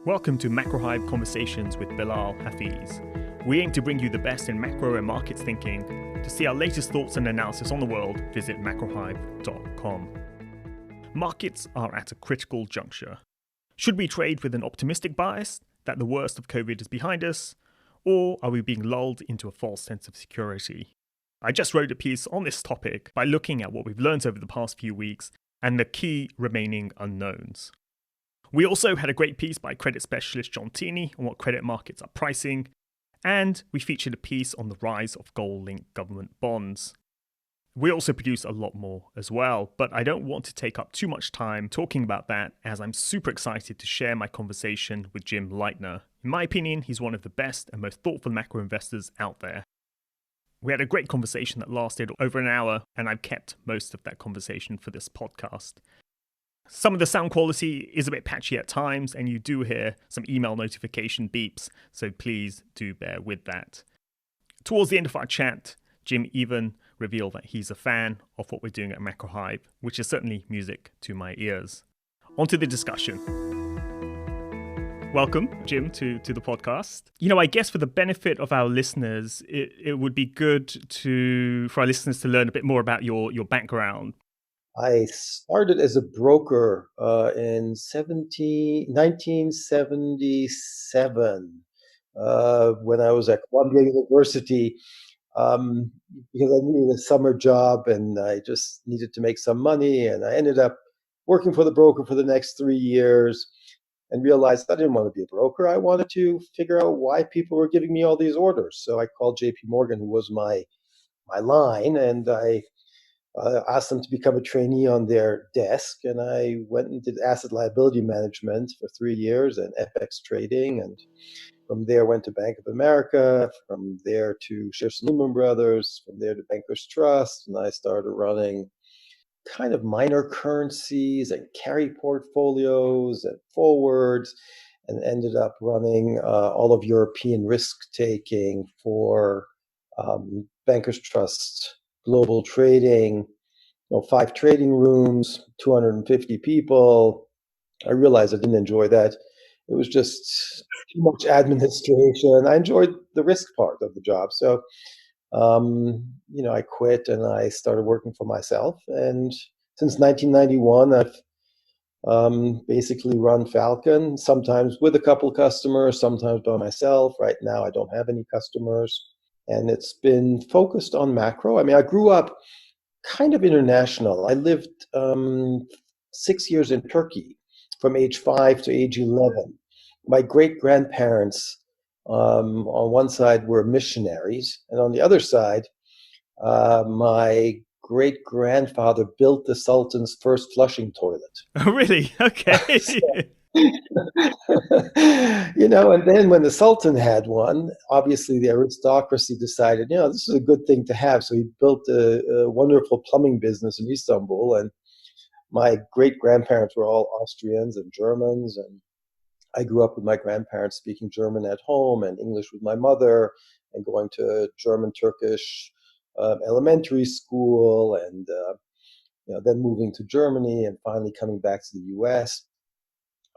Welcome to Macro Hive Conversations with Bilal Hafiz. We aim to bring you the best in macro and markets thinking. To see our latest thoughts and analysis on the world, visit macrohive.com. Markets are at a critical juncture. Should we trade with an optimistic bias that the worst of COVID is behind us, or are we being lulled into a false sense of security? I just wrote a piece on this topic by looking at what we've learned over the past few weeks and the key remaining unknowns. We also had a great piece by credit specialist John Tini on what credit markets are pricing, and we featured a piece on the rise of gold-linked government bonds. We also produce a lot more as well, but I don't want to take up too much time talking about that as I'm super excited to share my conversation with Jim Leitner. In my opinion, he's one of the best and most thoughtful macro investors out there. We had a great conversation that lasted over an hour, and I've kept most of that conversation for this podcast. Some of the sound quality is a bit patchy at times, and you do hear some email notification beeps, so please do bear with that. Towards the end of our chat, Jim even revealed that he's a fan of what we're doing at Macro Hive, which is certainly music to my ears. On to the discussion. Welcome, Jim, to the podcast. I guess for the benefit of our listeners, it would be good for our listeners to learn a bit more about your background. I started as a broker in 1977 when I was at Columbia University because I needed a summer job and I just needed to make some money. And I ended up working for the broker for the next 3 years and realized I didn't want to be a broker. I wanted to figure out why people were giving me all these orders. So I called JP Morgan, who was my line, and I asked them to become a trainee on their desk, and I went and did asset liability management for 3 years and FX trading, and from there went to Bank of America, from there to Schiff's Lehman Brothers, from there to Bankers Trust, and I started running kind of minor currencies and carry portfolios and forwards, and ended up running all of European risk taking for Bankers Trust global trading, 5 trading rooms, 250 people. I realized I didn't enjoy that. It was just too much administration. I enjoyed the risk part of the job. So, I quit and I started working for myself. And since 1991, I've basically run Falcon, sometimes with a couple customers, sometimes by myself. Right now, I don't have any customers. And it's been focused on macro. I grew up kind of international. I lived 6 years in Turkey from age 5 to age 11. My great-grandparents on one side were missionaries, and on the other side, my great-grandfather built the Sultan's first flushing toilet. Oh, really? Okay. And then when the Sultan had one, obviously the aristocracy decided, this is a good thing to have. So he built a wonderful plumbing business in Istanbul. And my great-grandparents were all Austrians and Germans. And I grew up with my grandparents speaking German at home and English with my mother and going to German-Turkish elementary school and then moving to Germany and finally coming back to the U.S.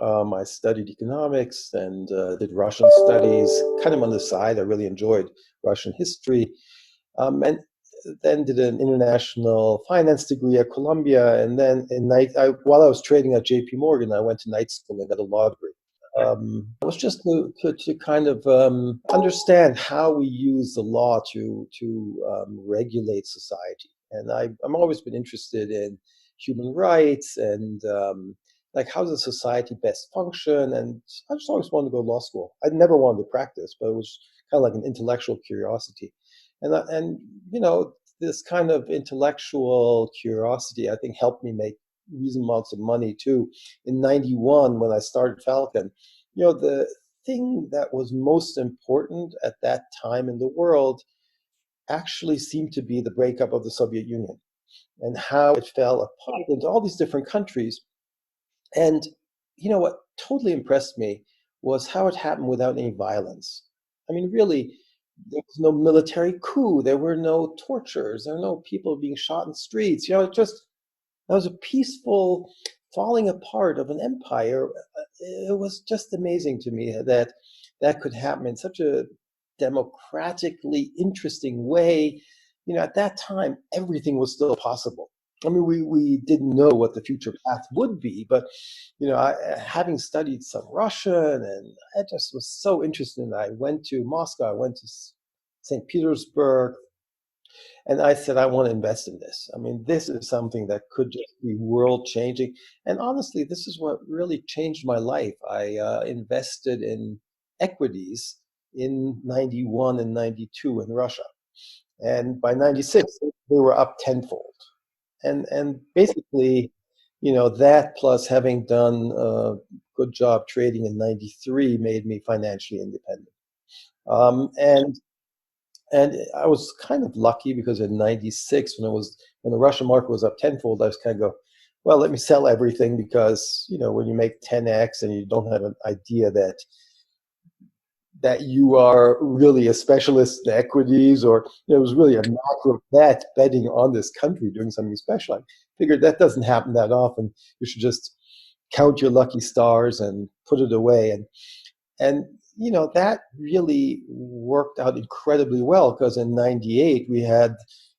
I studied economics and did Russian studies, kind of on the side. I really enjoyed Russian history, and then did an international finance degree at Columbia. And then while I was trading at JP Morgan, I went to night school and got a law degree. It was just to kind of understand how we use the law to regulate society. And I'm always been interested in human rights and how does society best function? And I just always wanted to go to law school. I never wanted to practice, but it was kind of like an intellectual curiosity. And this kind of intellectual curiosity, I think, helped me make reasonable amounts of money too. In 91, when I started Falcon, the thing that was most important at that time in the world actually seemed to be the breakup of the Soviet Union and how it fell apart into all these different countries. And what totally impressed me was how it happened without any violence. Really, there was no military coup. There were no tortures. There were no people being shot in streets. That was a peaceful falling apart of an empire. It was just amazing to me that that could happen in such a democratically interesting way. At that time, everything was still possible. I mean, we didn't know what the future path would be, but having studied some Russian, and I just was so interested. I went to Moscow, I went to St. Petersburg, and I said, I want to invest in this. I mean, this is something that could just be world changing. And honestly, this is what really changed my life. I invested in equities in 91 and 92 in Russia. And by 96, they were up tenfold. And basically, that plus having done a good job trading in 93 made me financially independent. Um, and and I was kind of lucky because in '96, when the Russian market was up tenfold, I was kind of go, well, let me sell everything because when you make 10x and you don't have an idea that you are really a specialist in equities, or it was really a macro betting on this country doing something special. I figured that doesn't happen that often. You should just count your lucky stars and put it away. And that really worked out incredibly well because in '98 we had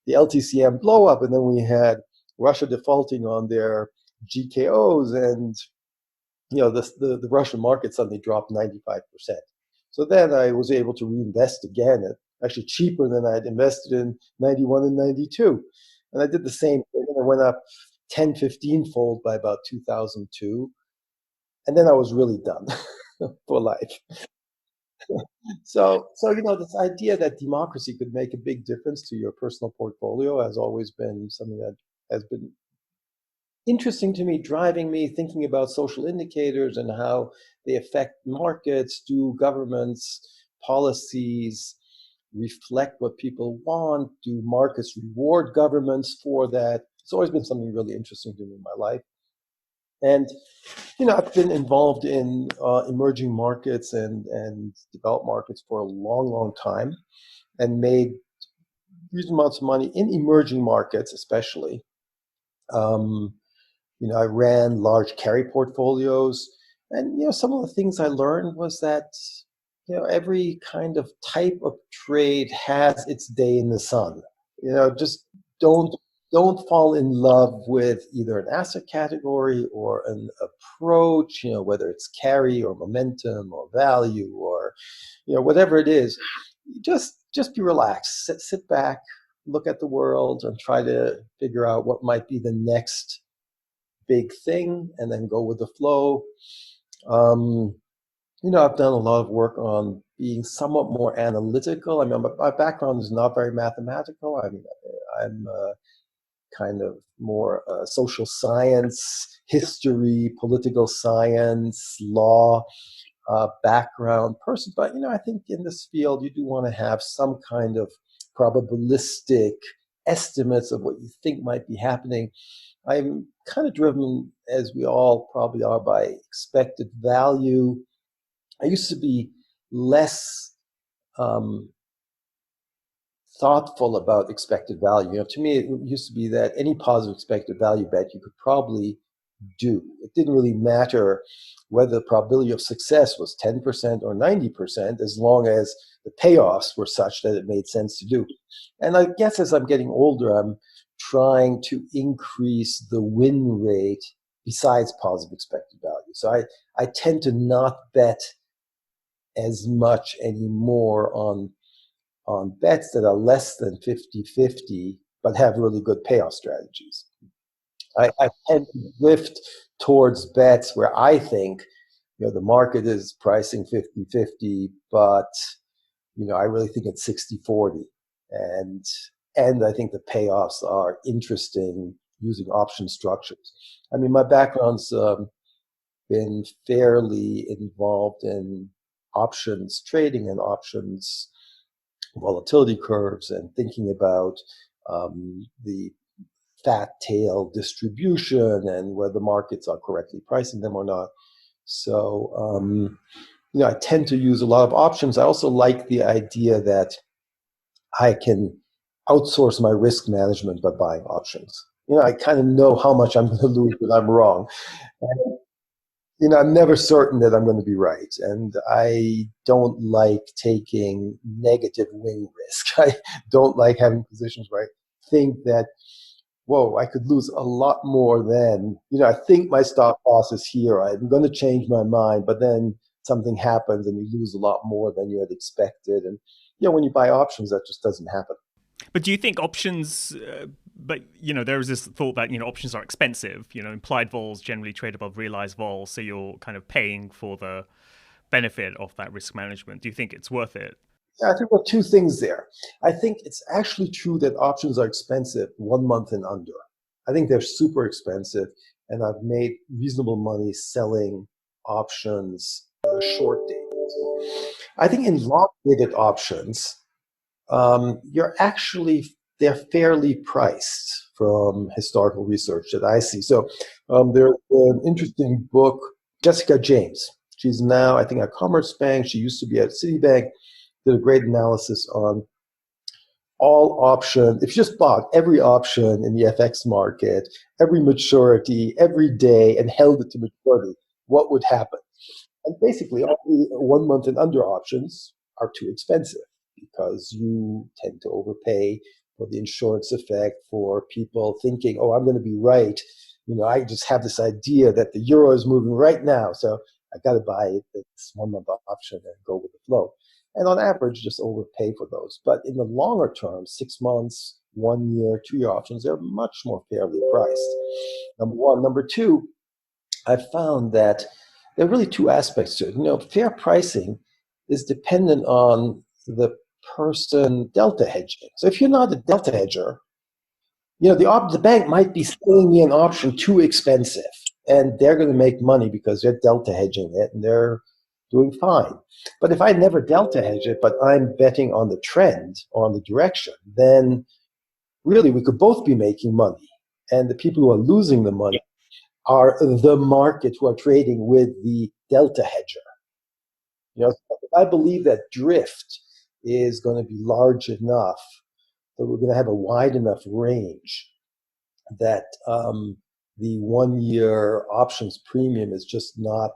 the LTCM blow up, and then we had Russia defaulting on their GKOs, and the Russian market suddenly dropped 95%. So then I was able to reinvest again at actually cheaper than I had invested in 91 and 92. And I did the same thing, and I went up 10, 15 fold by about 2002. And then I was really done for life. So this idea that democracy could make a big difference to your personal portfolio has always been something that has been interesting to me, driving me, thinking about social indicators and how they affect markets. Do governments' policies reflect what people want? Do markets reward governments for that? It's always been something really interesting to me in my life. And I've been involved in emerging markets and developed markets for a long, long time, and made huge amounts of money in emerging markets, especially. Um, I ran large carry portfolios, and some of the things I learned was that every kind of type of trade has its day in the sun. Just don't don't fall in love with either an asset category or an approach, whether it's carry or momentum or value or whatever it is. Just be relaxed, sit back, look at the world, and try to figure out what might be the next big thing, and then go with the flow. Um, I've done a lot of work on being somewhat more analytical. I mean, my background is not very mathematical. I mean, I'm kind of more social science, history, political science, law background person. But, I think in this field, you do want to have some kind of probabilistic estimates of what you think might be happening. I'm kind of driven, as we all probably are, by expected value. I used to be less thoughtful about expected value. To me, it used to be that any positive expected value bet you could probably do. It didn't really matter whether the probability of success was 10% or 90%, as long as the payoffs were such that it made sense to do. And I guess as I'm getting older, I'm trying to increase the win rate besides positive expected value. So I tend to not bet as much anymore on bets that are less than 50-50, but have really good payoff strategies. I tend to drift towards bets where I think, the market is pricing 50-50, but, I really think it's 60-40. And I think the payoffs are interesting using option structures. I mean, my background's been fairly involved in options trading and options volatility curves, and thinking about the fat tail distribution and whether markets are correctly pricing them or not. So, I tend to use a lot of options. I also like the idea that I can outsource my risk management by buying options. I kind of know how much I'm going to lose when I'm wrong. And, I'm never certain that I'm going to be right. And I don't like taking negative wing risk. I don't like having positions where I think that, whoa, I could lose a lot more than, I think my stop loss is here. I'm going to change my mind, but then something happens and you lose a lot more than you had expected. And, when you buy options, that just doesn't happen. But do you think options? But there is this thought that options are expensive. Implied vols generally trade above realized vols, so you're kind of paying for the benefit of that risk management. Do you think it's worth it? Yeah, I think there are two things there. I think it's actually true that options are expensive 1 month and under. I think they're super expensive, and I've made reasonable money selling options short dated. I think in long dated options, they're fairly priced from historical research that I see. So there's an interesting book, Jessica James. She's now, I think, at Commerzbank. She used to be at Citibank. Did a great analysis on all option. If you just bought every option in the FX market, every maturity, every day, and held it to maturity, what would happen? And basically, all the 1 month and under options are too expensive because you tend to overpay for the insurance effect, for people thinking, oh, I'm going to be right. I just have this idea that the euro is moving right now, so I got to buy this 1 month option and go with the flow. And on average, just overpay for those. But in the longer term, 6 months, 1 year, 2 year options, they're much more fairly priced. Number one. Number two, I found that there are really two aspects to it. Fair pricing is dependent on the person delta hedging. So if you're not a delta hedger, the bank might be selling me an option too expensive, and they're going to make money because they're delta hedging it and they're doing fine. But if I never delta hedge it, but I'm betting on the trend or on the direction, then really we could both be making money. And the people who are losing the money are the market who are trading with the delta hedger. I believe that drift is going to be large enough that we're going to have a wide enough range that the 1 year options premium is just not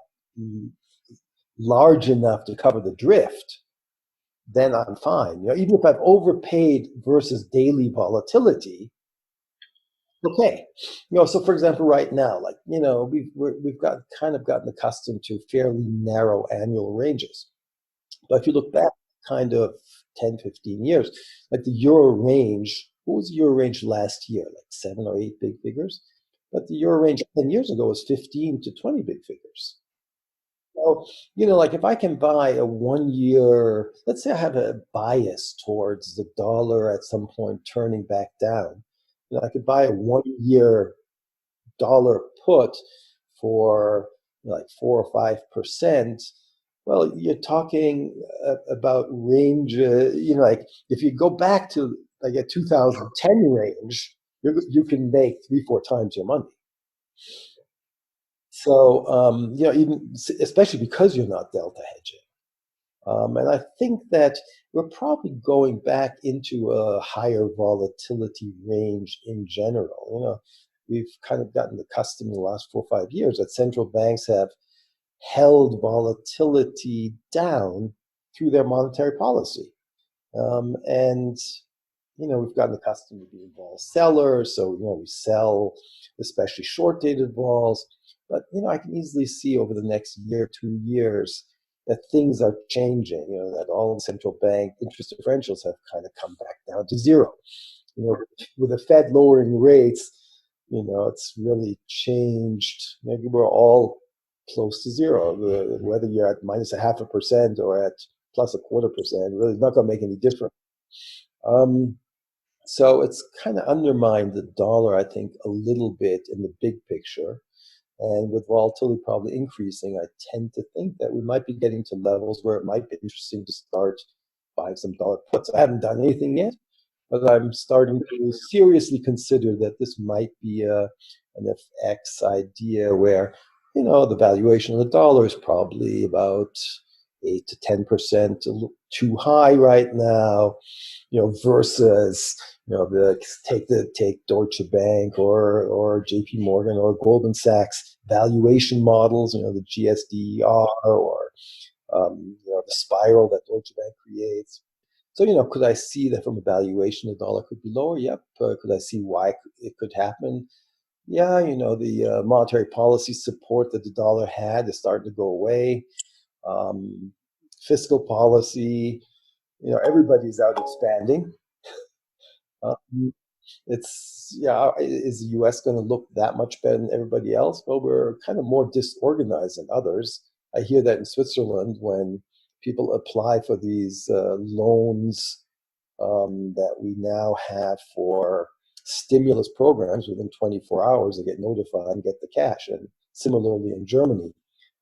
large enough to cover the drift, then I'm fine. Even if I've overpaid versus daily volatility, okay. So for example, right now, we've gotten accustomed to fairly narrow annual ranges. But if you look back kind of 10, 15 years, like the euro range, what was the euro range last year? Like 7 or 8 big figures. But the euro range 10 years ago was 15 to 20 big figures. So, like if I can buy a 1 year, let's say I have a bias towards the dollar at some point turning back down, I could buy a 1 year dollar put for like 4 or 5%. Well, you're talking about range, like if you go back to like a 2010 range, you can make 3, 4 times your money. So, even especially because you're not delta hedging. And I think that we're probably going back into a higher volatility range in general. We've kind of gotten accustomed in the last 4 or 5 years that central banks have held volatility down through their monetary policy. And we've gotten accustomed to being vol sellers, so we sell especially short-dated vols. But I can easily see over the next year, 2 years, that things are changing. That all central bank interest differentials have kind of come back down to zero. With the Fed lowering rates, it's really changed. Maybe we're all close to zero. Whether you're at minus 0.5% or at plus 0.25%, really not going to make any difference. So it's kind of undermined the dollar, I think, a little bit in the big picture. And with volatility probably increasing, I tend to think that we might be getting to levels where it might be interesting to start buying some dollar puts. I haven't done anything yet, but I'm starting to seriously consider that this might be an FX idea where, the valuation of the dollar is probably about 8 to 10% too high right now, versus take Deutsche Bank or J.P. Morgan or Goldman Sachs valuation models, the GSDR or the spiral that Deutsche Bank creates. So, could I see that from a valuation, the dollar could be lower? Yep. Could I see why it could happen? Yeah, the monetary policy support that the dollar had is starting to go away. Um, Fiscal policy, everybody's out expanding. Um, is the US going to look that much better than everybody else? Well, we're kind of more disorganized than others. I hear that in Switzerland when people apply for these loans that we now have for stimulus programs. Within 24 hours, they get notified and get the cash. And similarly in Germany.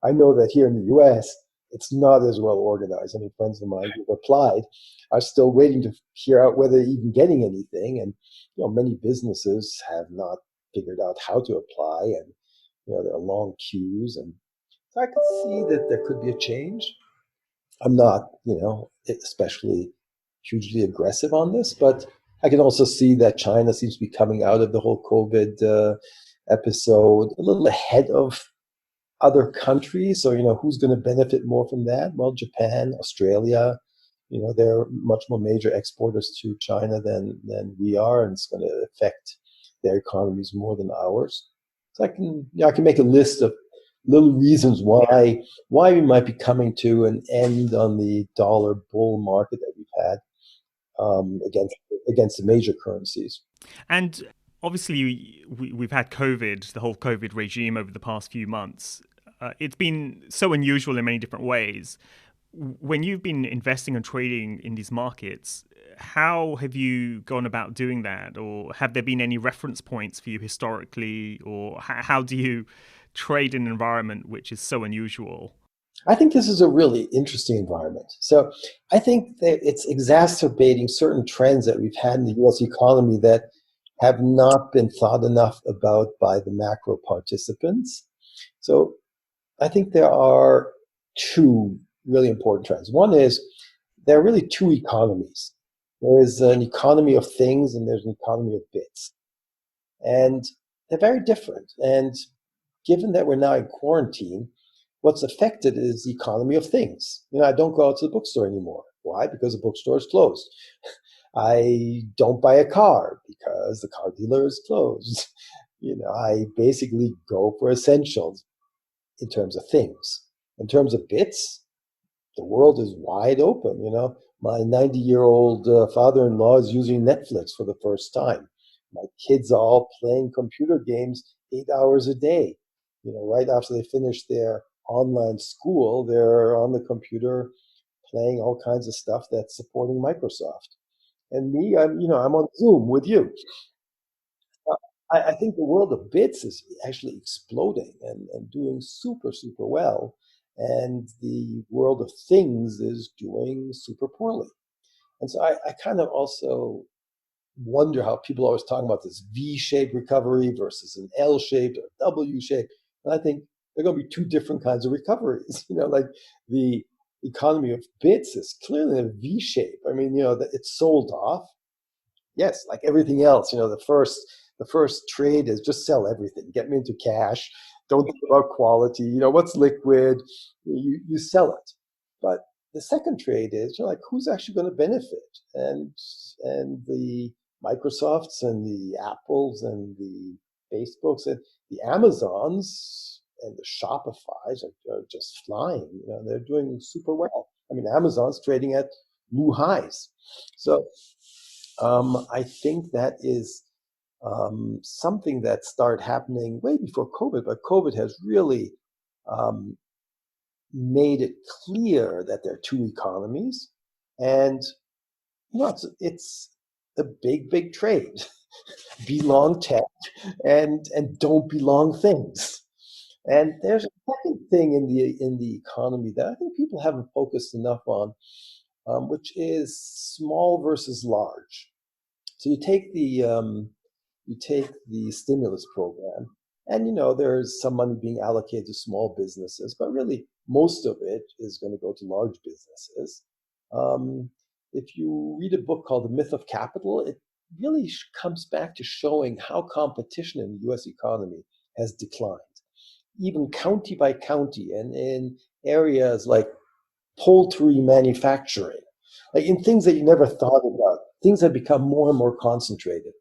I know that here in the US, it's not as well organized. I mean, friends of mine who've applied are still waiting to hear out whether they're even getting anything. And, many businesses have not figured out how to apply. And, there are long queues. And so I could see that there could be a change. I'm not, especially hugely aggressive on this, but I can also see that China seems to be coming out of the whole COVID episode a little ahead of other countries. So, who's going to benefit more from that? Well, Japan, Australia, they're much more major exporters to China than we are, and it's going to affect their economies more than ours. So I can make a list of little reasons why we might be coming to an end on the dollar bull market that we've had against the major currencies. And obviously, we've had COVID, the whole COVID regime over the past few months. It's been so unusual in many different ways. When you've been investing and trading in these markets, how have you gone about doing that? Or have there been any reference points for you historically? Or how do you trade in an environment which is so unusual? I think this is a really interesting environment. So I think that it's exacerbating certain trends that we've had in the US economy that have not been thought enough about by the macro participants. So I think there are two really important trends. One is there are really two economies. There is an economy of things and there's an economy of bits. And they're very different. And given that we're now in quarantine, what's affected is the economy of things. I don't go out to the bookstore anymore. Why? Because the bookstore is closed. I don't buy a car because the car dealer is closed. I basically go for essentials in terms of things. In terms of bits, the world is wide open. My 90-year-old father-in-law is using Netflix for the first time. My kids are all playing computer games 8 hours a day. Right after they finish their online school, they're on the computer playing all kinds of stuff that's supporting Microsoft. And me, I'm on Zoom with you. Uh, I think the world of bits is actually exploding and doing super, super well. And the world of things is doing super poorly. And so I kind of also wonder how people are always talking about this V-shaped recovery versus an L-shaped or W-shaped. And I think there are going to be two different kinds of recoveries. Like the economy of bits is clearly a V-shape. I mean, it's sold off. Yes, like everything else, the first trade is just sell everything, get me into cash. Don't think about quality. What's liquid, you sell it. But the second trade is like who's actually going to benefit, and the Microsofts and the Apples and the Facebooks and the Amazons and the Shopifys are just flying. They're doing super well. I mean, Amazon's trading at new highs. So I think that is something that started happening way before COVID, but COVID has really um, made it clear that there are two economies, and it's a big, big trade. Belong tech and don't belong things. And there's a second thing in the economy that I think people haven't focused enough on, which is small versus large. So you take the stimulus program, and there's some money being allocated to small businesses, but really most of it is going to go to large businesses. Um, if you read a book called The Myth of Capital, it really comes back to showing how competition in the US economy has declined, even county by county, and in areas like poultry manufacturing, like in things that you never thought about. Things have become more and more concentrated,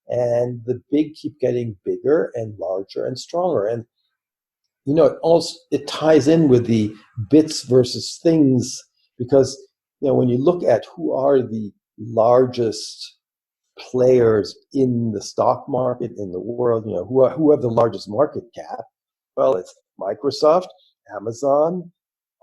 and the big keep getting bigger and larger and stronger. And it also it ties in with the bits versus things, because when you look at who are the largest players in the stock market in the world, who have the largest market cap. Well, it's Microsoft, Amazon,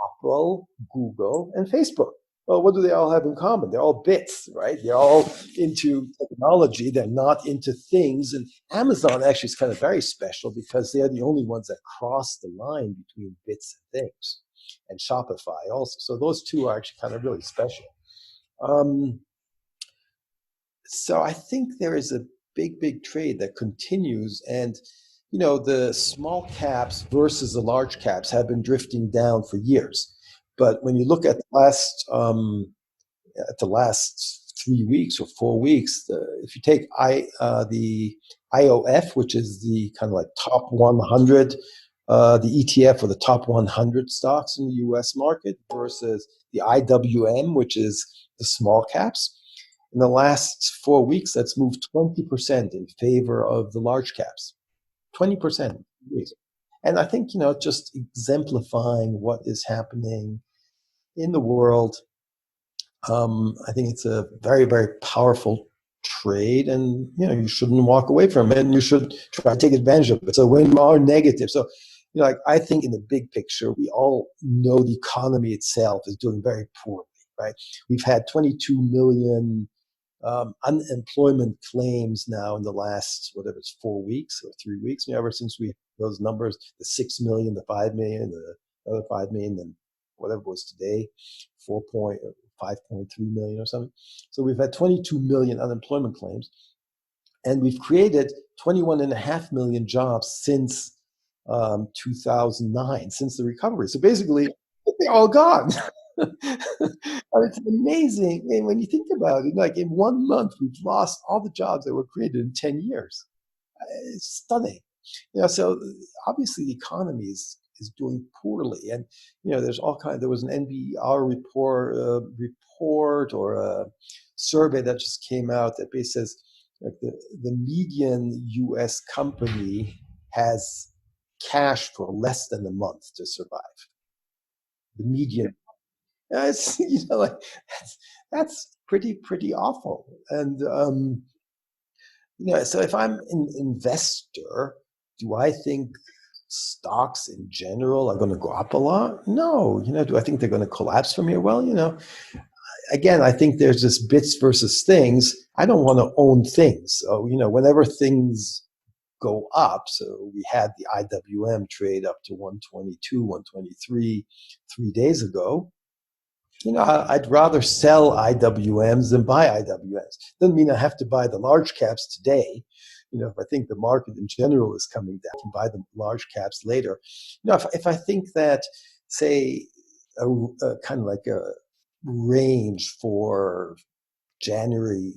Apple, Google, and Facebook. Well, what do they all have in common? They're all bits, right? They're all into technology. They're not into things. And Amazon actually is kind of very special because they're the only ones that cross the line between bits and things. And Shopify also. So those two are actually kind of really special. Um, so I think there is a big trade that continues. And the small caps versus the large caps have been drifting down for years. But when you look at the last 3 weeks or 4 weeks, if you take the IOF, which is the kind of like top 100, the ETF for the top 100 stocks in the U.S. market, versus the IWM, which is the small caps. In the last 4 weeks, that's moved 20% in favor of the large caps. 20%. And I think, just exemplifying what is happening in the world, I think it's a very powerful trade, and you shouldn't walk away from it, and you should try to take advantage of it. So when you are negative, so like I think in the big picture, we all know the economy itself is doing very poorly, right? We've had 22 million unemployment claims now in the last, whatever it's 4 weeks or 3 weeks, ever since we those numbers, the 6 million, the 5 million, the other 5 million, then whatever it was today, 5.3 million or something. So we've had 22 million unemployment claims, and we've created 21.5 million jobs since 2009, since the recovery. So basically, they're all gone. It's amazing. And when you think about it, like in 1 month, we've lost all the jobs that were created in 10 years. It's stunning. So obviously the economy is doing poorly, and there's all kind. There was an NBR report or a survey that just came out that basically says like the median U.S. company has cash for less than a month to survive. The median. It's like that's pretty awful. And so if I'm an investor, do I think stocks in general are going to go up a lot? No. Do I think they're going to collapse from here? Well, again, I think there's this bits versus things. I don't want to own things. So, whenever things go up, so we had the IWM trade up to 122, 123 3 days ago. I'd rather sell IWMs than buy IWMs. Doesn't mean I have to buy the large caps today. If I think the market in general is coming down, I can buy the large caps later. If I think that, say, a kind of like a range for January,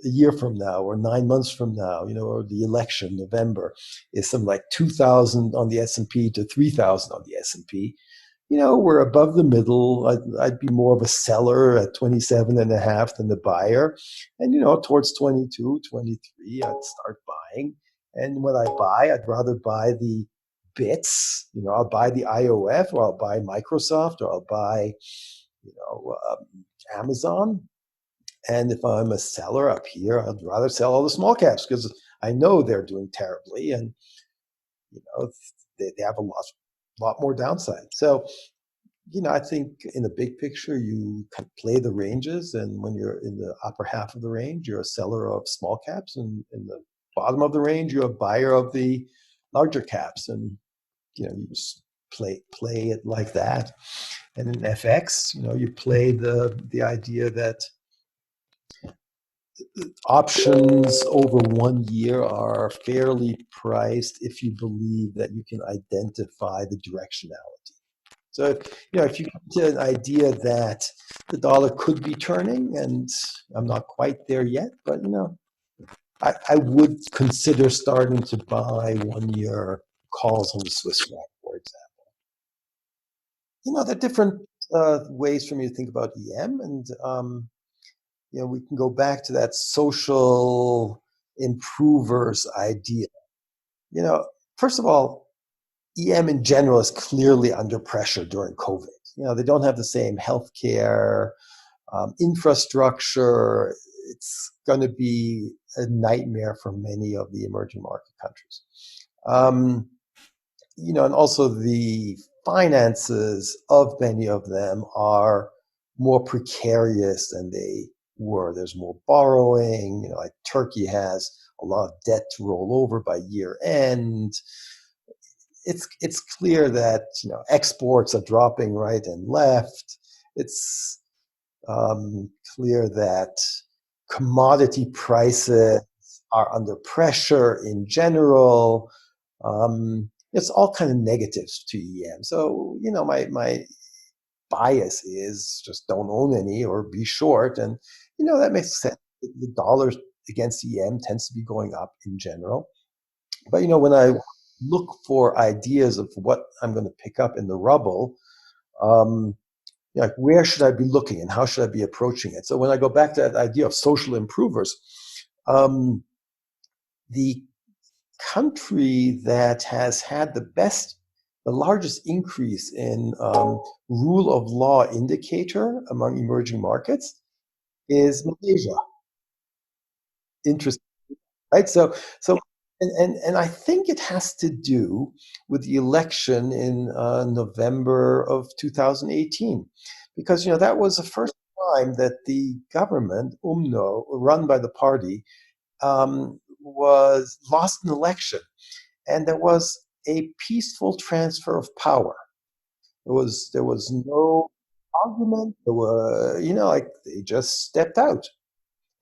a year from now, or 9 months from now, or the election, November, is something like 2,000 on the S&P to 3,000 on the S&P. We're above the middle. I'd be more of a seller at 27.5 than the buyer. And, towards 22, 23, I'd start buying. And when I buy, I'd rather buy the bits. I'll buy the IOF, or I'll buy Microsoft, or I'll buy, Amazon. And if I'm a seller up here, I'd rather sell all the small caps because I know they're doing terribly, and they have a lot more downside. So, I think in the big picture, you can play the ranges, and when you're in the upper half of the range, you're a seller of small caps, and in the bottom of the range, you're a buyer of the larger caps, and you just play it like that. And in FX, you play the idea that options over 1 year are fairly priced if you believe that you can identify the directionality. So, if you get an idea that the dollar could be turning, and I'm not quite there yet, but I would consider starting to buy 1 year calls on the Swiss franc, for example. There are different ways for me to think about EM, and we can go back to that social improvers idea. You know, First of all, EM in general is clearly under pressure during COVID. They don't have the same healthcare infrastructure. It's going to be a nightmare for many of the emerging market countries. And also the finances of many of them are more precarious than they were. There's more borrowing. Like Turkey has a lot of debt to roll over by year end. It's clear that exports are dropping right and left. It's clear that commodity prices are under pressure in general. It's all kind of negatives to EM. So, my bias is just don't own any or be short. And, that makes sense. The dollar against EM tends to be going up in general. But, when I look for ideas of what I'm going to pick up in the rubble, like where should I be looking and how should I be approaching it? So when I go back to that idea of social improvers, the country that has had the largest increase in rule of law indicator among emerging markets is Malaysia. Interesting, right? So, and I think it has to do with the election in November of 2018, because that was the first time that the government, UMNO, run by the party, was lost an election, and there was a peaceful transfer of power. There was no argument. There were, like they just stepped out.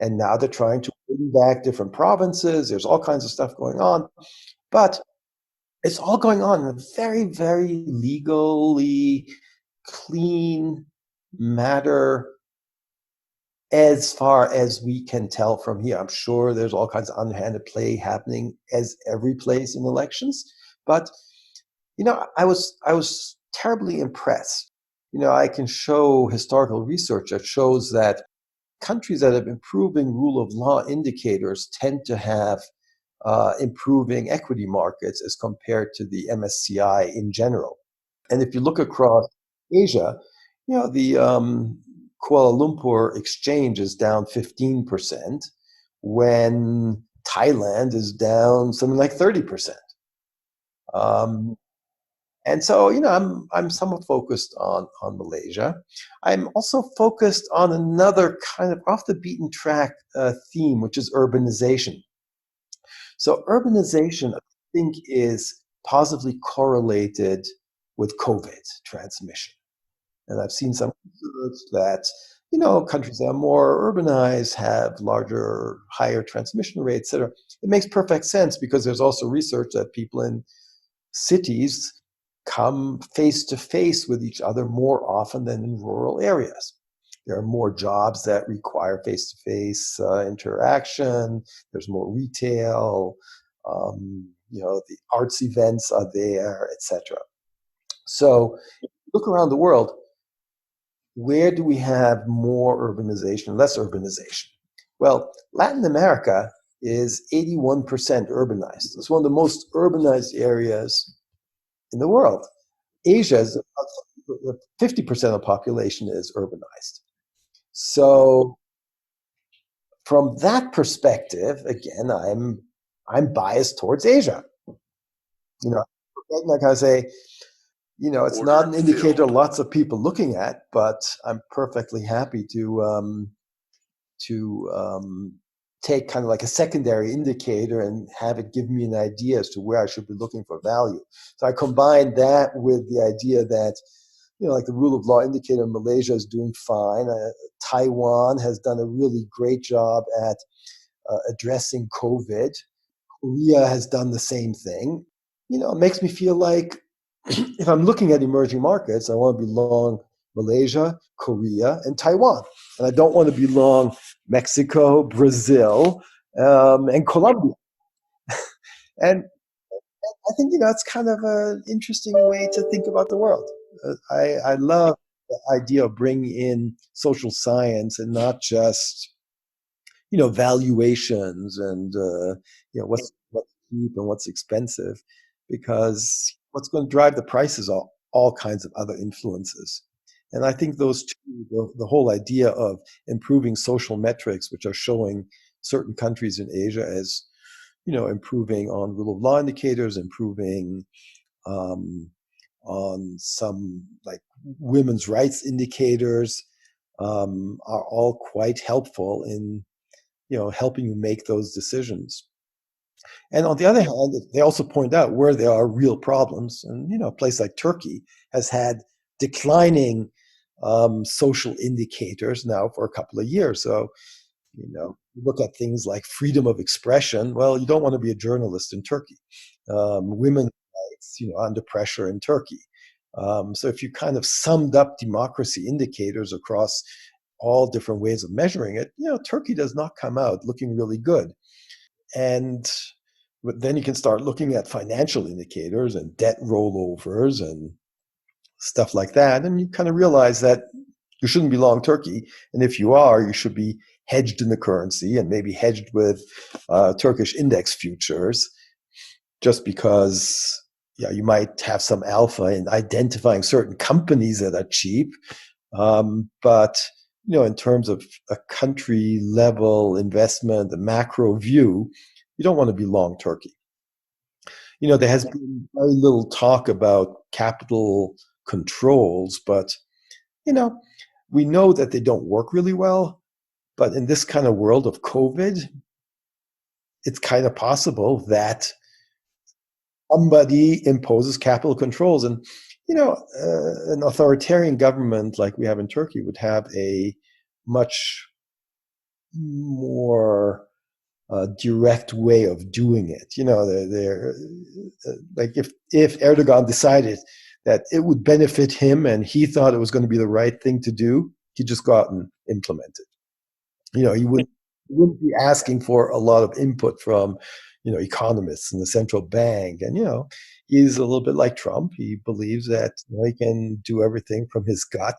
And now they're trying to bring back different provinces. There's all kinds of stuff going on. But it's all going on in a very, very legally clean matter as far as we can tell from here. I'm sure there's all kinds of underhanded play happening as every place in elections. But, I was terribly impressed. I can show historical research that shows that countries that have improving rule of law indicators tend to have improving equity markets as compared to the MSCI in general. And if you look across Asia, the Kuala Lumpur exchange is down 15% when Thailand is down something like 30%. And so, I'm somewhat focused on Malaysia. I'm also focused on another kind of off the beaten track theme, which is urbanization. So urbanization, I think, is positively correlated with COVID transmission. And I've seen some research that, countries that are more urbanized have larger, higher transmission rates, et cetera. It makes perfect sense because there's also research that people in cities come face to face with each other more often than in rural areas. There are more jobs that require face to face interaction. There's more retail. The arts events are there, etc. So look around the world. Where do we have more urbanization, less urbanization? Well, Latin America is 81% urbanized. It's one of the most urbanized areas in the world. Asia is 50% of the population is urbanized. So from that perspective, again, I'm biased towards Asia. Like I say, it's not an indicator lots of people looking at, but I'm perfectly happy to take kind of like a secondary indicator and have it give me an idea as to where I should be looking for value. So I combine that with the idea that, like the rule of law indicator in Malaysia is doing fine. Taiwan has done a really great job at addressing COVID. Korea has done the same thing. It makes me feel like if I'm looking at emerging markets, I want to be long Malaysia, Korea, and Taiwan. And I don't want to be long Mexico, Brazil, and Colombia. And I think, it's kind of an interesting way to think about the world. I love the idea of bringing in social science and not just, valuations and, what's cheap and what's expensive, because what's going to drive the prices are all kinds of other influences. And I think those two, the whole idea of improving social metrics, which are showing certain countries in Asia as, improving on rule of law indicators, improving um, on some like women's rights indicators, are all quite helpful in, helping you make those decisions. And on the other hand, they also point out where there are real problems. And, a place like Turkey has had declining social indicators now for a couple of years. So, you look at things like freedom of expression. Well, you don't want to be a journalist in Turkey. Women's rights, under pressure in Turkey. So if you kind of summed up democracy indicators across all different ways of measuring it, Turkey does not come out looking really good. And then you can start looking at financial indicators and debt rollovers and stuff like that. And you kind of realize that you shouldn't be long Turkey. And if you are, you should be hedged in the currency and maybe hedged with Turkish index futures, just because you might have some alpha in identifying certain companies that are cheap. But in terms of a country level investment, the macro view, you don't want to be long Turkey. There has been very little talk about capital controls, but you know, we know that they don't work really well. But in this kind of world of COVID, it's kind of possible that somebody imposes capital controls. And, an authoritarian government like we have in Turkey would have a much more direct way of doing it. They're like if Erdogan decided that it would benefit him and he thought it was going to be the right thing to do, he'd just go out and implement it. He wouldn't be asking for a lot of input from, economists and the central bank. And, he's a little bit like Trump. He believes that he can do everything from his gut,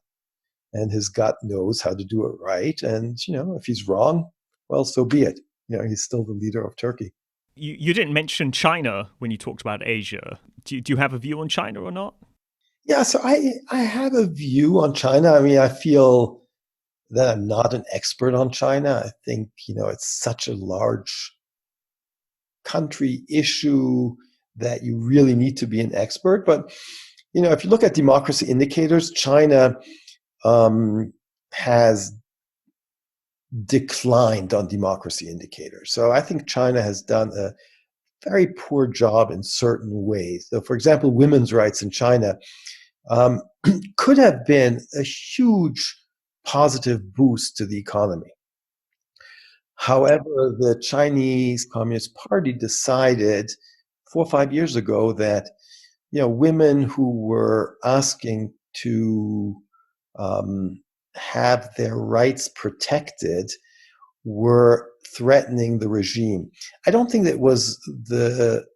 and his gut knows how to do it right. And, if he's wrong, well, so be it. He's still the leader of Turkey. You didn't mention China when you talked about Asia. Do you have a view on China or not? Yeah, so I have a view on China. I mean, I feel that I'm not an expert on China. I think, it's such a large country issue that you really need to be an expert. But, if you look at democracy indicators, China has declined on democracy indicators. So I think China has done a very poor job in certain ways. So, for example, women's rights in China um, could have been a huge positive boost to the economy. However, the Chinese Communist Party decided 4 or 5 years ago that women who were asking to have their rights protected were threatening the regime. I don't think that was the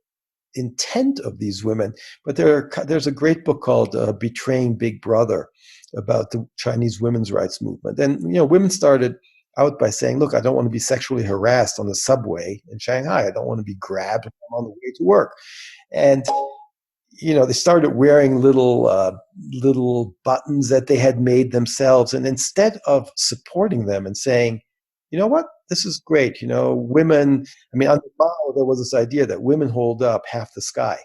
intent of these women, but there's a great book called Betraying Big Brother about the Chinese women's rights movement. And, women started out by saying, look, I don't want to be sexually harassed on the subway in Shanghai. I don't want to be grabbed on the way to work. And, they started wearing little buttons that they had made themselves. And instead of supporting them and saying, you know what, this is great. Women, I mean, under Mao, there was this idea that women hold up half the sky.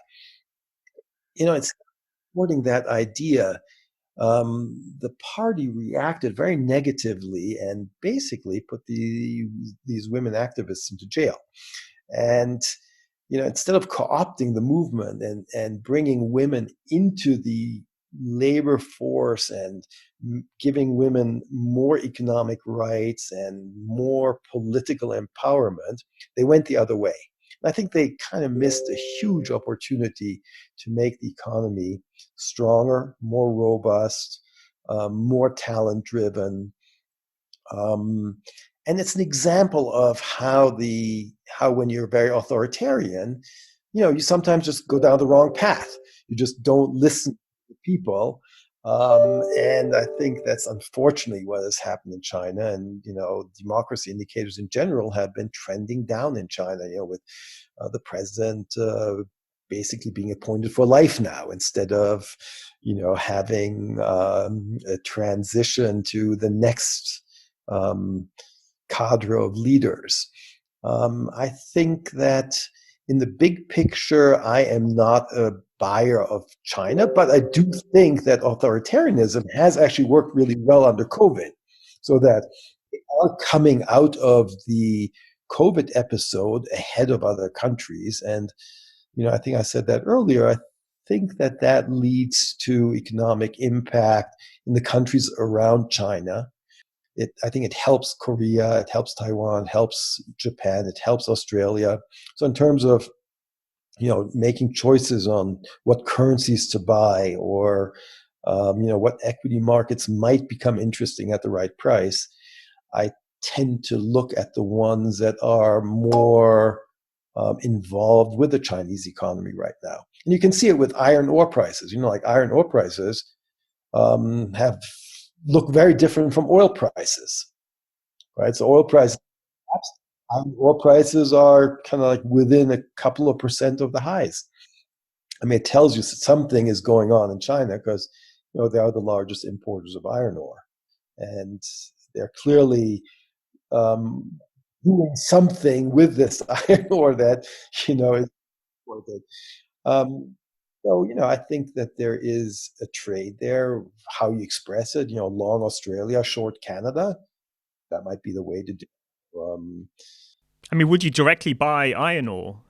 It's supporting that idea. The party reacted very negatively and basically put these women activists into jail. And, instead of co-opting the movement and bringing women into the labor force and giving women more economic rights and more political empowerment, they went the other way. I think they kind of missed a huge opportunity to make the economy stronger, more robust, more talent driven. Um, and it's an example of how when you're very authoritarian, you sometimes just go down the wrong path. You just don't listen to people. And I think that's unfortunately what has happened in China. And democracy indicators in general have been trending down in China. With the president basically being appointed for life now instead of having a transition to the next um, cadre of leaders. I think that in the big picture, I am not a buyer of China, but I do think that authoritarianism has actually worked really well under COVID, so that they are coming out of the COVID episode ahead of other countries. And, I think I said that earlier. I think that that leads to economic impact in the countries around China. I think it helps Korea, it helps Taiwan, it helps Japan, it helps Australia. So in terms of making choices on what currencies to buy, or what equity markets might become interesting at the right price, I tend to look at the ones that are more involved with the Chinese economy right now. And you can see it with iron ore prices. Like iron ore prices have look very different from oil prices, right? So oil prices are kind of like within a couple of percent of the highs. I mean, it tells you something is going on in China because they are the largest importers of iron ore, and they're clearly doing something with this iron ore that is worth it. So I think that there is a trade there. How you express it, long Australia, short Canada, that might be the way to do it. I mean, would you directly buy iron ore?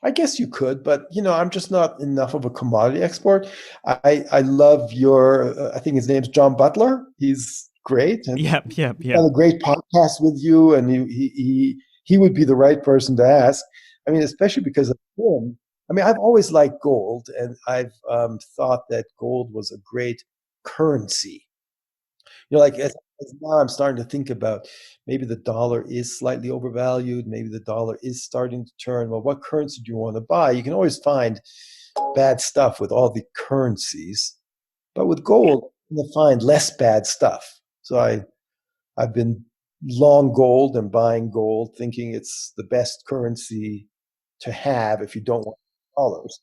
I guess you could, but I'm just not enough of a commodity expert. I love your. I think his name's John Butler. He's great, and Yep, yep, he's done yep. a great podcast with you. And he would be the right person to ask. I mean, especially because of him. I mean, I've always liked gold, and I've thought that gold was a great currency. Like as now I'm starting to think about maybe the dollar is slightly overvalued, maybe the dollar is starting to turn. Well, what currency do you want to buy? You can always find bad stuff with all the currencies, but with gold, you can find less bad stuff. So I've been long gold and buying gold, thinking it's the best currency to have if you don't want dollars.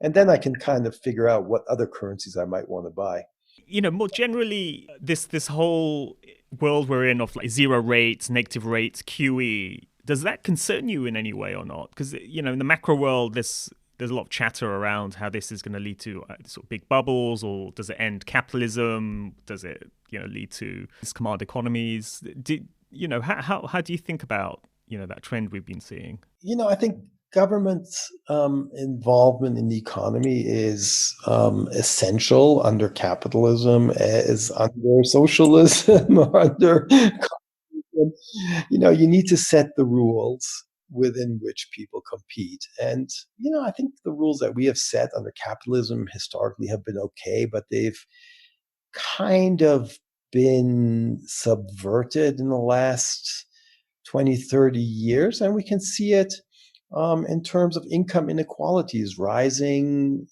And then I can kind of figure out what other currencies I might want to buy. More generally, this whole world we're in of like zero rates, negative rates, QE, does that concern you in any way or not? Because in the macro world, there's a lot of chatter around how this is going to lead to sort of big bubbles, or does it end capitalism? Does it lead to command economies? How do you think about that trend we've been seeing? I think government involvement in the economy is essential under capitalism as under socialism or under you need to set the rules within which people compete. And I think the rules that we have set under capitalism historically have been okay, but they've kind of been subverted in the last 20, 30 years. And we can see it in terms of income inequalities rising,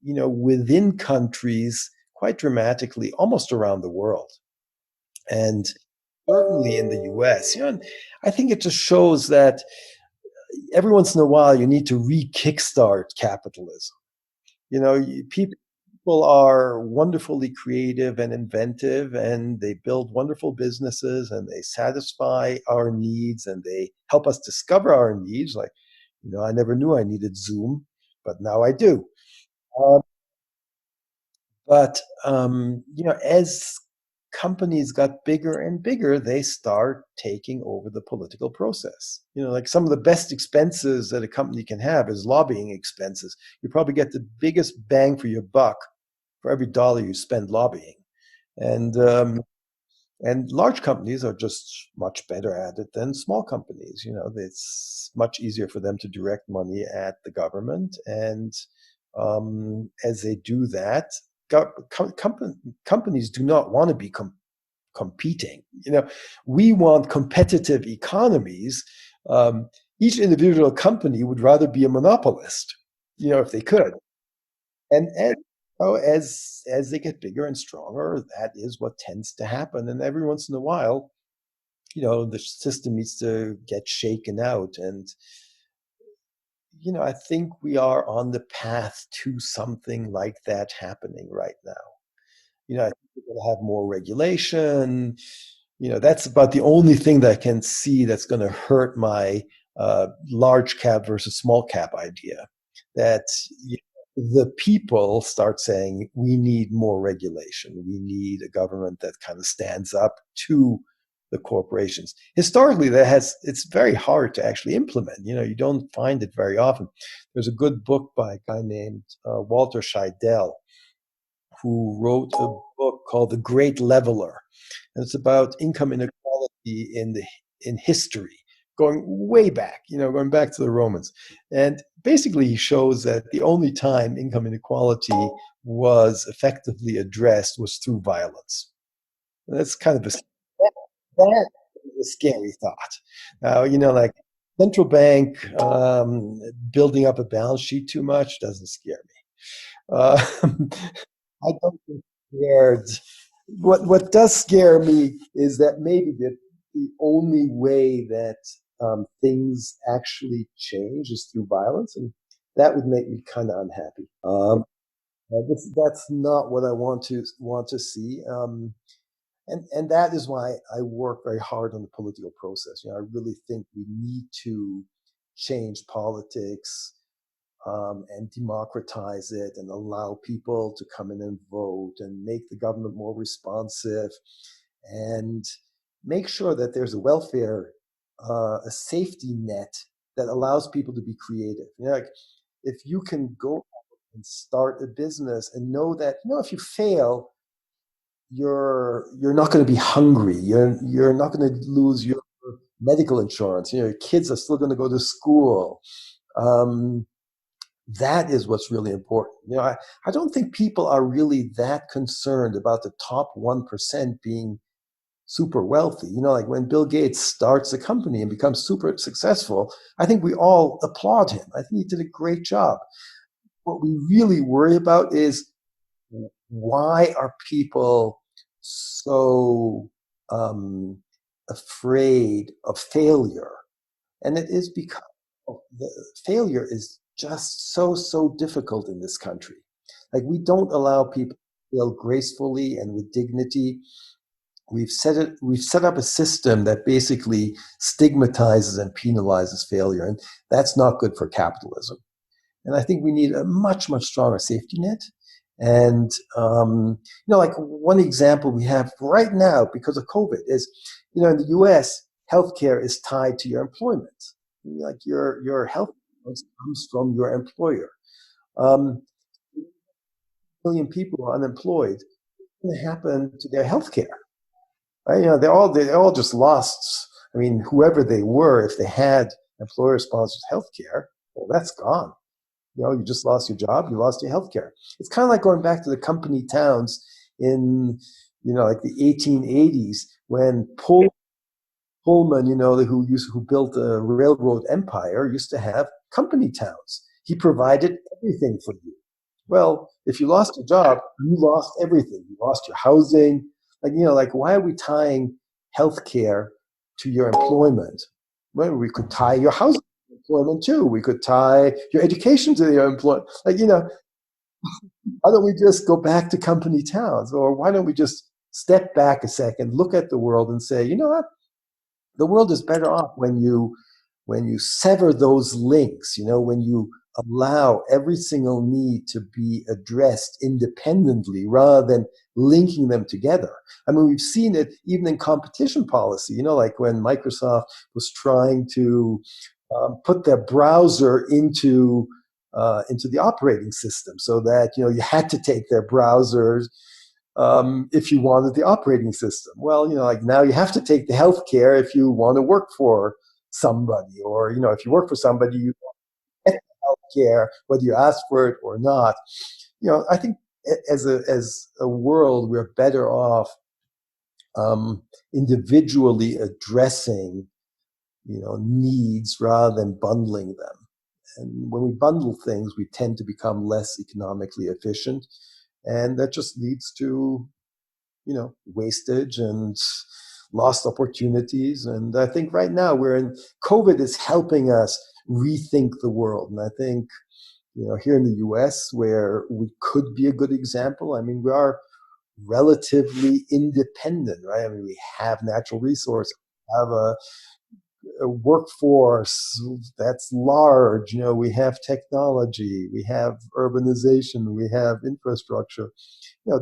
within countries quite dramatically, almost around the world. And certainly in the US, and I think it just shows that every once in a while you need to re-kickstart capitalism. People are wonderfully creative and inventive, and they build wonderful businesses, and they satisfy our needs, and they help us discover our needs. Like, I never knew I needed Zoom, but now I do. Uh, but as companies got bigger and bigger, they start taking over the political process. Like some of the best expenses that a company can have is lobbying expenses. You probably get the biggest bang for your buck for every dollar you spend lobbying. And And large companies are just much better at it than small companies. It's much easier for them to direct money at the government. And as they do that, companies do not want to be competing. We want competitive economies. Um, each individual company would rather be a monopolist, if they could. And as they get bigger and stronger, that is what tends to happen. And every once in a while, the system needs to get shaken out. And I think we are on the path to something like that happening right now. I think we're going to have more regulation. That's about the only thing that I can see that's going to hurt my large cap versus small cap idea. That the people start saying we need more regulation. We need a government that kind of stands up to the corporations. Historically, it's very hard to actually implement. You don't find it very often. There's a good book by a guy named Walter Scheidel, who wrote a book called The Great Leveler. And it's about income inequality in history, going way back, going back to the Romans. And basically he shows that the only time income inequality was effectively addressed was through violence. And that's kind of that is a scary thought. Now, like central bank building up a balance sheet too much doesn't scare me. I don't get scared. What does scare me is that maybe the only way that things actually change is through violence, and that would make me kind of unhappy. That's not what I want to see. And that is why I work very hard on the political process. I really think we need to change politics and democratize it and allow people to come in and vote and make the government more responsive and make sure that there's a welfare, a safety net that allows people to be creative. Like if you can go and start a business and know that, if you fail, you're not going to be hungry. You're not going to lose your medical insurance. Your kids are still going to go to school. That is what's really important. I don't think people are really that concerned about the top 1% being super wealthy. Like when Bill Gates starts a company and becomes super successful, I think we all applaud him. I think he did a great job. What we really worry about is, why are people so afraid of failure? And it is because the failure is just so difficult in this country. Like we don't allow people to fail gracefully and with dignity. We've set up a system that basically stigmatizes and penalizes failure, and that's not good for capitalism. And I think we need a much stronger safety net. And like one example we have right now because of COVID is, in the U.S., healthcare is tied to your employment. Like your health comes from your employer. 1 million people are unemployed. What's going to happen to their healthcare? Right? They all just lost. I mean, whoever they were, if they had employer-sponsored healthcare, well, that's gone. You just lost your job, you lost your healthcare. It's kind of like going back to the company towns in, like the 1880s when Pullman, who built a railroad empire, used to have company towns. He provided everything for you. Well, if you lost your job, you lost everything. You lost your housing. Like why are we tying healthcare to your employment? Well, we could tie your housing to employment too. We could tie your education to your employment. Why don't we just go back to company towns? Or why don't we just step back a second, look at the world and say, you know what? The world is better off when you sever those links, when you allow every single need to be addressed independently rather than linking them together. I mean, we've seen it even in competition policy, like when Microsoft was trying to put their browser into the operating system so that, you had to take their browsers if you wanted the operating system. Well, like now you have to take the healthcare if you want to work for somebody, or if you work for somebody, you get healthcare whether you ask for it or not. I think as a world, we're better off individually addressing needs rather than bundling them. And when we bundle things, we tend to become less economically efficient, and that just leads to wastage and lost opportunities. And I think right now COVID is helping us rethink the world. And I think, here in the US, where we could be a good example, I mean, we are relatively independent, right? I mean, we have natural resources, have a workforce that's large, we have technology, we have urbanization, we have infrastructure.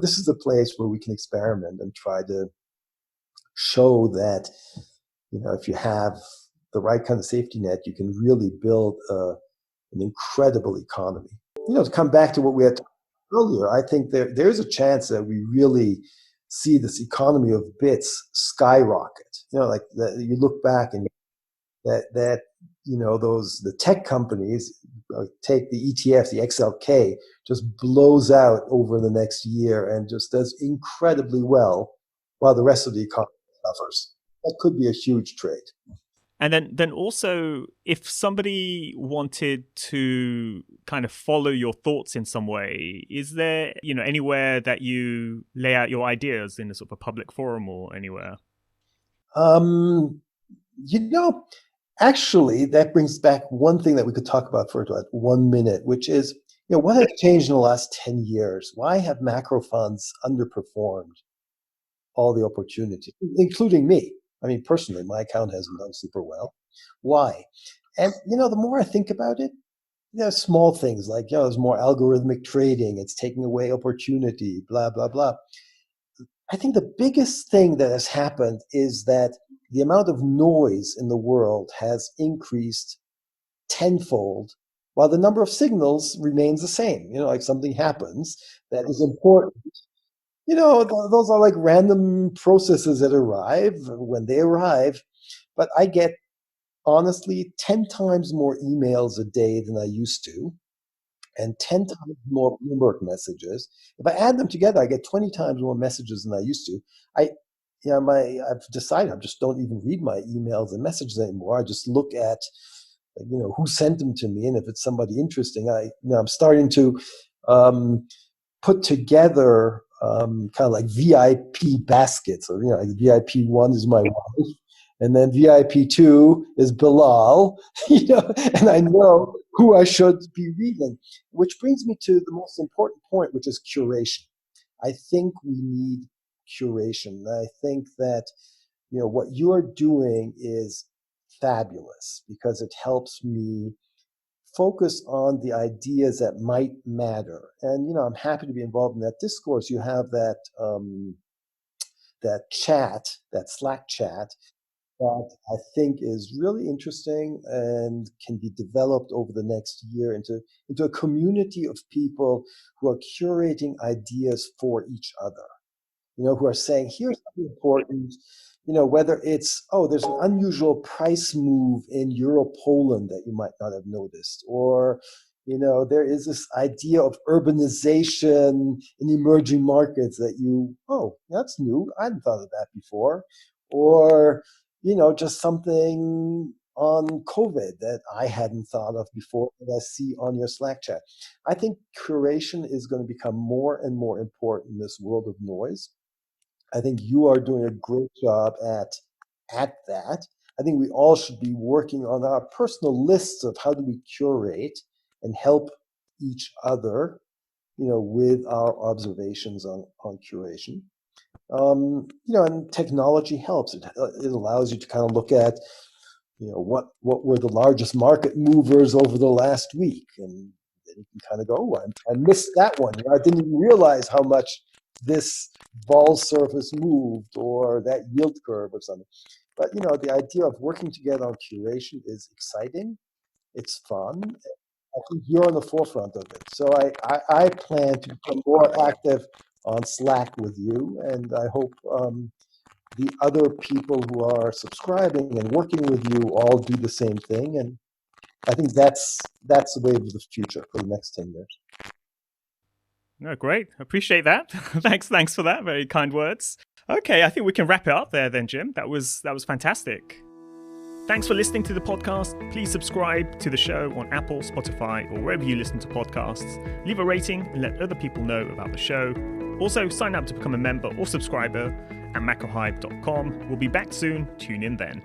This is a place where we can experiment and try to show that, if you have the right kind of safety net, you can really build an incredible economy. To come back to what we had earlier, I think there's a chance that we really see this economy of bits skyrocket. Like that, you look back and that the tech companies take the ETFs, the XLK, just blows out over the next year and just does incredibly well, while the rest of the economy suffers. That could be a huge trade. And then also, if somebody wanted to kind of follow your thoughts in some way, is there anywhere that you lay out your ideas in a sort of a public forum or anywhere? Actually, that brings back one thing that we could talk about for about 1 minute, which is, what has changed in the last 10 years? Why have macro funds underperformed all the opportunity, including me? I mean, personally, my account hasn't done super well. Why? And, the more I think about it, small things like, there's more algorithmic trading, it's taking away opportunity, blah, blah, blah. I think the biggest thing that has happened is that the amount of noise in the world has increased tenfold, while the number of signals remains the same. Like something happens that is important. Those are like random processes that arrive when they arrive. But I get, honestly, 10 times more emails a day than I used to, and 10 times more Bloomberg messages. If I add them together, I get 20 times more messages than I used to. I've decided I just don't even read my emails and messages anymore. I just look at, who sent them to me, and if it's somebody interesting, I'm starting to put together kind of like VIP baskets. Or, like VIP 1 is my wife, and then VIP 2 is Bilal, and I know who I should be reading. Which brings me to the most important point, which is curation. I think we need curation. I think that, what you're doing is fabulous, because it helps me focus on the ideas that might matter. And, I'm happy to be involved in that discourse. You have that chat, that Slack chat, that I think is really interesting and can be developed over the next year into a community of people who are curating ideas for each other, who are saying, here's something important, whether it's, there's an unusual price move in Euro Poland that you might not have noticed, or, there is this idea of urbanization in emerging markets that that's new. I hadn't thought of that before. Or, just something on COVID that I hadn't thought of before that I see on your Slack chat. I think curation is going to become more and more important in this world of noise. I think you are doing a great job at that. I think we all should be working on our personal lists of how do we curate and help each other, with our observations on curation. And technology helps. It allows you to kind of look at, what were the largest market movers over the last week, and then you can kind of go, I missed that one. I didn't even realize how much this vol surface moved, or that yield curve or something. But the idea of working together on curation is exciting. It's fun. I think you're on the forefront of it. So I plan to become more active on Slack with you, and I hope the other people who are subscribing and working with you all do the same thing. And I think that's the wave of the future for the next 10 years. No, great. Appreciate that. Thanks for that. Very kind words. Okay, I think we can wrap it up there then, Jim. That was fantastic. Thanks for listening to the podcast. Please subscribe to the show on Apple, Spotify, or wherever you listen to podcasts. Leave a rating and let other people know about the show. Also, sign up to become a member or subscriber at macrohive.com. We'll be back soon. Tune in then.